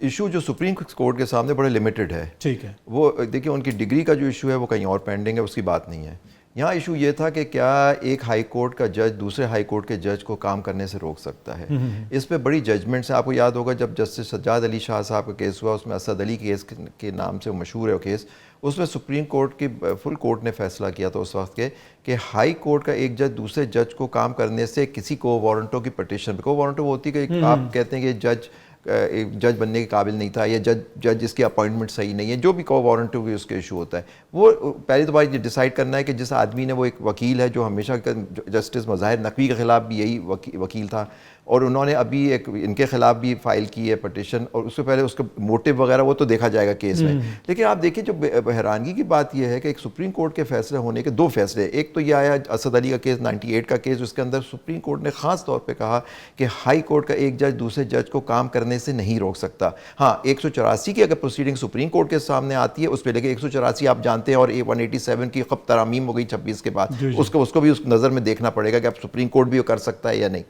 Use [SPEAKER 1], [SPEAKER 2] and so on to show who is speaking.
[SPEAKER 1] Issue جو supreme court کے سامنے بڑے لمیٹڈ ہے.
[SPEAKER 2] ٹھیک ہے.
[SPEAKER 1] وہ دیکھیں ان کی ڈگری کا جو ایشو ہے وہ کہیں اور پینڈنگ ہے, اس کی بات نہیں ہے. یہاں ایشو یہ تھا کہ کیا ایک ہائی کورٹ کا جج دوسرے ہائی کورٹ کے جج کو کام کرنے سے روک سکتا ہے. اس پہ بڑی ججمنٹس ہیں. آپ کو یاد ہوگا جب جسٹس سجاد علی شاہ صاحب کا کیس ہوا, اس میں اسد علی کیس کے نام سے مشہور ہے وہ کیس, اس میں سپریم کورٹ کی فل کورٹ نے فیصلہ کیا تھا اس وقت کے کہ ہائی کورٹ کا ایک جج دوسرے جج کو کام کرنے سے کسی کو وارنٹوں کی پٹیشن پہ, کو وارنٹوں وہ ہوتی ہے کہ آپ کہتے ہیں کہ جج بننے کے قابل نہیں تھا یا جج اس کی اپوائنٹمنٹ صحیح نہیں ہے, جو بھی کو وارنٹ ہوئی اس کا ایشو ہوتا ہے. وہ پہلی تو بات یہ ڈیسائیڈ کرنا ہے کہ جس آدمی نے, وہ ایک وکیل ہے جو ہمیشہ جسٹس مظاہر نقوی کے خلاف بھی یہی وکیل تھا, اور انہوں نے ابھی ایک ان کے خلاف بھی فائل کی ہے پٹیشن, اور اس سے پہلے اس کا موٹو وغیرہ وہ تو دیکھا جائے گا کیس میں. لیکن آپ دیکھیں جو حیرانگی کی بات یہ ہے کہ ایک سپریم کورٹ کے فیصلے ہونے کے دو فیصلے, ایک تو یہ آیا اسد علی کا کیس 98 کا کیس, اس کے اندر سپریم کورٹ نے خاص طور پہ کہا کہ ہائی کورٹ کا ایک جج دوسرے جج کو کام کرنے سے نہیں روک سکتا. ہاں 184 کی اگر پروسیڈنگ سپریم کورٹ کے سامنے آتی ہے اس پہ, لیکن 184 آپ جانتے ہیں اور 187 کی خب ترامیم ہو گئی 26 کے بعد, اس کو بھی اس نظر میں دیکھنا پڑے گا کہ اب سپریم کورٹ بھی کر سکتا ہے یا نہیں.